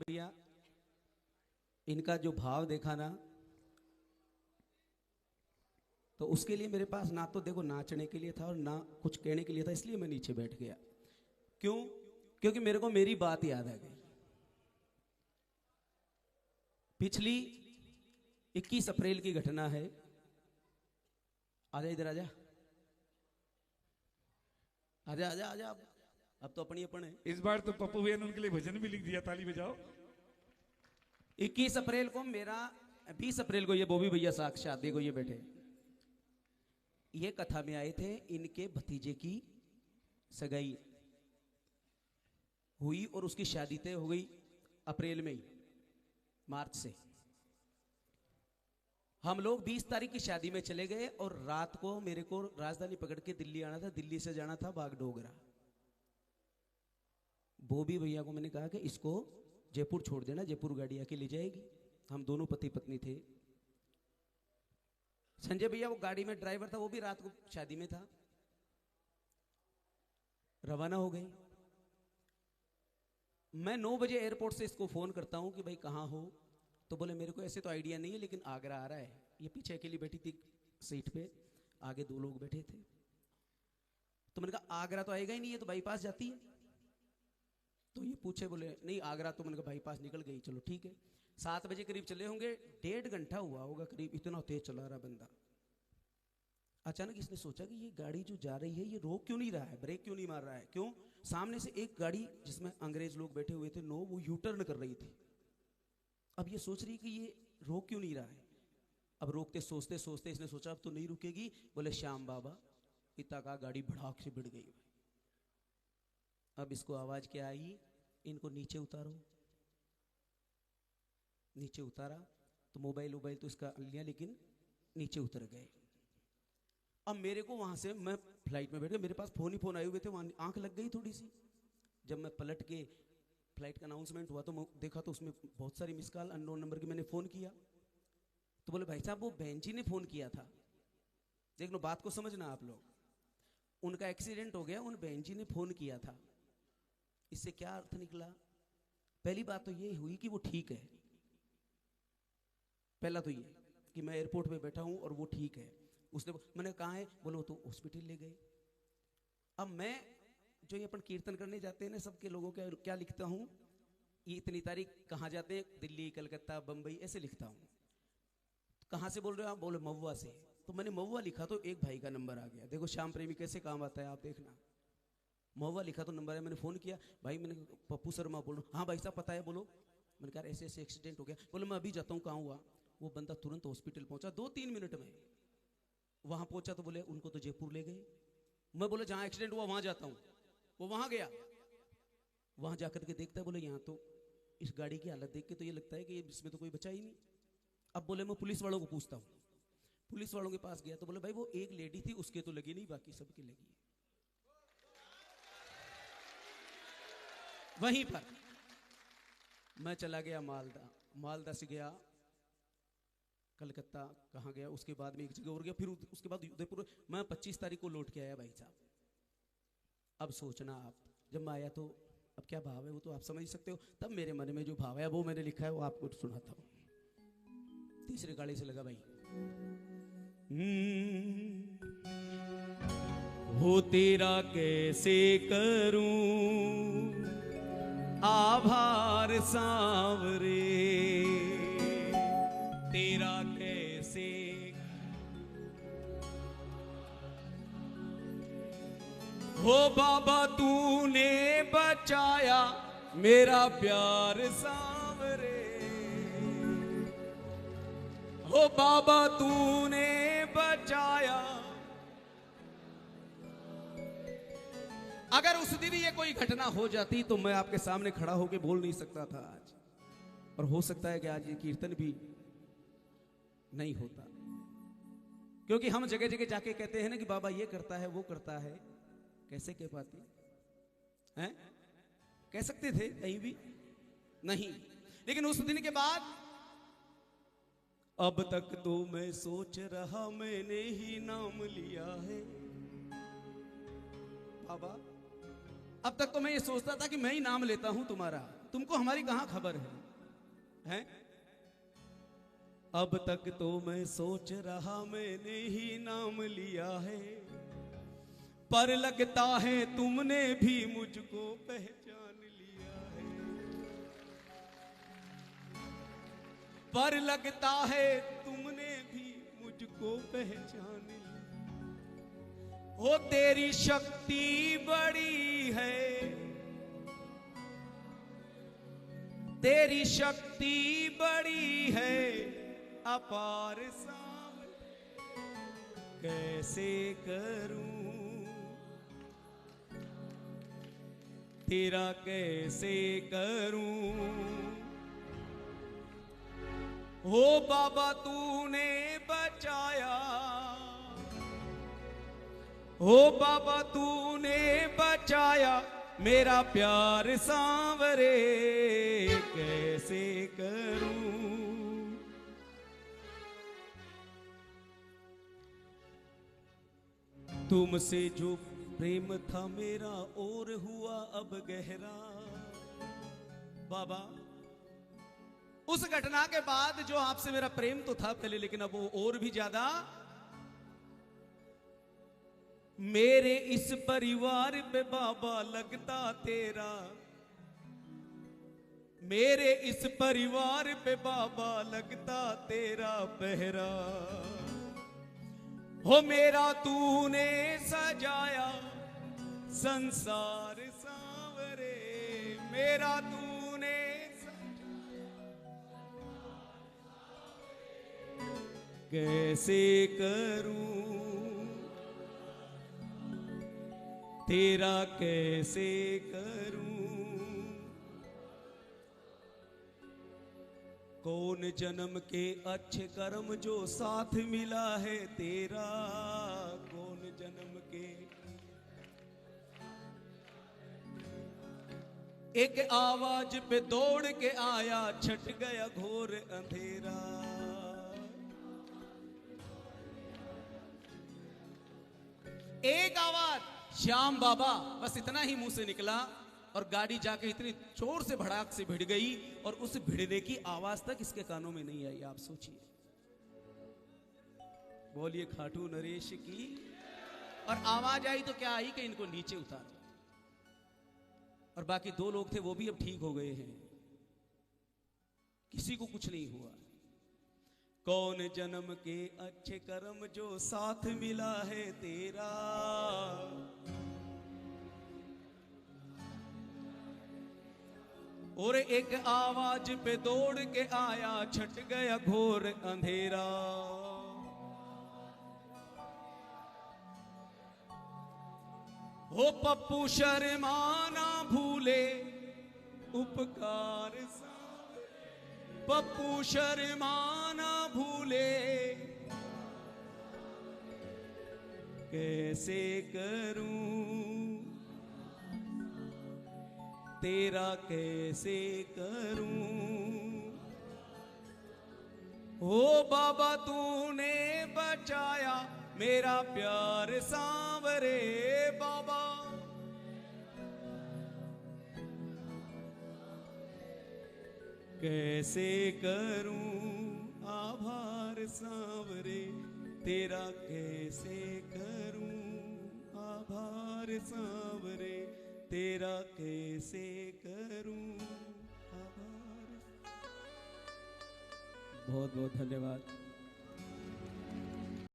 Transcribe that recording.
दिया, इनका जो भाव देखा ना, तो उसके लिए मेरे पास ना तो देखो नाचने के लिए था और ना कुछ कहने के लिए था, इसलिए मैं नीचे बैठ गया। क्यों? क्योंकि मेरे को मेरी बात याद आ गई। पिछली 21 अप्रैल की घटना है। आजा इधर, आजा आजा आजा आजा। अब तो अपनी अपन है। इस बार तो पप्पू भैया ने उनके लिए भजन भी लिख दिया, ताली बजाओ। 21 अप्रैल को मेरा, 20 अप्रैल को ये बॉबी भैया साक्षात देखो ये बैठे, ये कथा में आए थे। इनके भतीजे की सगाई हुई और उसकी शादी तय हो गई अप्रैल में ही, मार्च से। हम लोग 20 तारीख की शादी में चले गए और रात को मेरे को राजधानी पकड़ के दिल्ली आना था। दिल्ली से जाना था बागडोगरा। बॉबी भैया को मैंने कहा कि इसको जयपुर छोड़ देना, जयपुर गाड़ी आके ले जाएगी। हम दोनों पति पत्नी थे। संजय भैया वो गाड़ी में ड्राइवर था, वो भी रात को शादी में था। रवाना हो गए। मैं 9 बजे एयरपोर्ट से इसको फोन करता हूं कि भाई कहां हो। तो बोले मेरे को ऐसे तो आइडिया नहीं है, लेकिन आगरा आ रहा है। ये पीछे अकेली बैठी थी सीट पे, आगे 2 लोग बैठे थे। तो मैंने कहा आगरा तो आएगा ही नहीं, है तो बाईपास जाती है। तो ये पूछे, बोले नहीं आगरा। तो मैंने कहा बाईपास निकल गई, चलो ठीक है। 7 बजे करीब चले होंगे, 1.5 घंटा हुआ होगा करीब, इतना तेज चला रहा बंदा। अचानक इसने सोचा कि ये गाड़ी जो जा रही है ये रोक क्यों नहीं रहा है, ब्रेक क्यों नहीं मार रहा है। क्यों? सामने से एक गाड़ी जिसमें अंग्रेज लोग बैठे हुए थे, वो यू टर्न कर रही थी। अब ये सोच रही कि ये रोक क्यों नहीं रहा है। अब रोकते सोचते सोचते इसने सोचा अब तो नहीं रुकेगी। बोले श्याम बाबा, इतना का गाड़ी भड़ाक से भिड़ गई। अब इसको आवाज क्या आई, इनको नीचे उतारो। नीचे उतारा तो मोबाइल तो इसका लिया, लेकिन नीचे उतर गए। अब मेरे को वहां से, मैं फ्लाइट में बैठ गया, मेरे पास फोन ही फोन आए हुए थे, वहां आंख लग गई थोड़ी सी। जब मैं पलट के फ्लाइट का अनाउंसमेंट हुआ तो देखा तो उसमें बहुत सारी मिस कॉल, अननोन नंबर की। मैंने फोन किया तो बोले भाई साहब वो बहन जी ने फोन किया था। देख लो बात को समझना आप लोग, उनका एक्सीडेंट हो गया, उन बहन जी ने फोन किया था। इससे क्या अर्थ निकला? पहली बात तो ये हुई कि वो ठीक है। पहला तो ये कि मैं एयरपोर्ट पे बैठा हूं और वो ठीक है। उसने, मैंने कहा है, बोले वो तो हॉस्पिटल ले गए। अब मैं जो ये अपन कीर्तन करने जाते हैं ना, सबके लोगों के क्या लिखता हूं, ये इतनी तारीख कहां जाते हैं, दिल्ली, कलकत्ता, बंबई, ऐसे लिखता हूं। कहां से बोल रहे हो आप? बोले महुआ से। तो मैंने महुआ लिखा तो एक भाई का नंबर आ गया। देखो श्याम प्रेमी कैसे काम आता है, आप देखना। महुआ लिखा तो नंबर है। मैंने फोन किया, भाई मैंने पप्पू शर्मा बोल रहा हूं। हाँ भाई साहब पता है, बोलो। मैंने कहा ऐसे ऐसे एक्सीडेंट हो गया। बोले मैं अभी जाता हूँ। कहाँ हुआ? वो बंदा तुरंत हॉस्पिटल पहुंचा, 2-3 मिनट में वहां पहुंचा। तो बोले उनको तो जयपुर ले गए। मैं बोले जहां एक्सीडेंट हुआ वहां जाता हूं। वो वहां गया, वहां जाकर के देखता है, बोले यहां तो इस गाड़ी की हालत देख के तो ये लगता है कि इसमें तो कोई बचा ही नहीं। अब बोले मैं पुलिस वालों को पूछता हूं। पुलिस वालों के पास गया तो बोले भाई वो एक लेडी थी, उसके तो लगी नहीं, बाकी सबकी लगी है। वहीं पर मैं चला गया मालदा, मालदा से गया कलकत्ता, कहाँ गया, उसके बाद में एक जगह और गया, फिर उसके बाद उदयपुर। मैं 25 तारीख को लौट के आया भाई साहब। अब सोचना आप, जब मैं आया तो अब क्या भाव है वो तो आप समझ सकते हो। तब मेरे मन में जो भाव है वो मैंने लिखा है, वो आपको सुनाता हूँ। तीसरे गाड़ी से लगा भाई, हो तेरा कैसे करूं आभार सांवरे, तेरा कैसे। हो बाबा तूने बचाया मेरा प्यार सांवरे, हो बाबा तूने बचाया। अगर उस दिन ये कोई घटना हो जाती तो मैं आपके सामने खड़ा होकर बोल नहीं सकता था आज, और हो सकता है कि आज ये कीर्तन भी नहीं होता। क्योंकि हम जगह जगह जाके कहते हैं ना कि बाबा ये करता है वो करता है। कैसे कह पाते हैं? कह सकते थे कहीं भी नहीं, लेकिन उस दिन के बाद अब तक तो मैं सोच रहा मैंने ही नाम लिया है। बाबा अब तक तो मैं ये सोचता था कि मैं ही नाम लेता हूं तुम्हारा, तुमको हमारी कहां खबर है हैं? अब तक तो मैं सोच रहा मैंने ही नाम लिया है, पर लगता है तुमने भी मुझको पहचान लिया है। पर लगता है तुमने भी मुझको पहचान लिया। ओ तेरी शक्ति बड़ी है, तेरी शक्ति बड़ी है अपार सामने, कैसे करूं तेरा कैसे करूं। हो बाबा तूने बचाया, हो बाबा तूने बचाया मेरा प्यार सांवरे, कैसे करूं। तुमसे जो प्रेम था मेरा और हुआ अब गहरा। बाबा उस घटना के बाद जो आपसे मेरा प्रेम तो था पहले, लेकिन अब वो और भी ज्यादा। मेरे इस परिवार पे बाबा लगता तेरा, मेरे इस परिवार पे बाबा लगता तेरा पहरा। हो मेरा तूने सजाया संसार सांवरे, मेरा तूने कैसे करूं तेरा कैसे करूं। कौन जन्म के अच्छे कर्म जो साथ मिला है तेरा, कौन जन्म के। एक आवाज पे दौड़ के आया, छट गया घोर अंधेरा। एक आवाज श्याम बाबा, बस इतना ही मुंह से निकला और गाड़ी जाके इतनी जोर से भड़ाक से भिड़ गई, और उस भिड़ने की आवाज तक इसके कानों में नहीं आई। आप सोचिए, बोलिए खाटू नरेश की। और आवाज आई तो क्या आई कि इनको नीचे उतार, और बाकी दो लोग थे वो भी अब ठीक हो गए हैं, किसी को कुछ नहीं हुआ। कौन जन्म के अच्छे कर्म जो साथ मिला है तेरा, और एक आवाज पे दौड़ के आया, छट गया घोर अंधेरा। हो पप्पू शर्मा ना भूले उपकार, पप्पू शर्मा ना भूले कैसे करूं तेरा कैसे करूं। ओ बाबा तूने बचाया मेरा प्यार सांवरे, बाबा कैसे करूं आभार सांवरे तेरा, कैसे करूं आभार सांवरे तेरा, कैसे करूं आभार। बहुत बहुत धन्यवाद।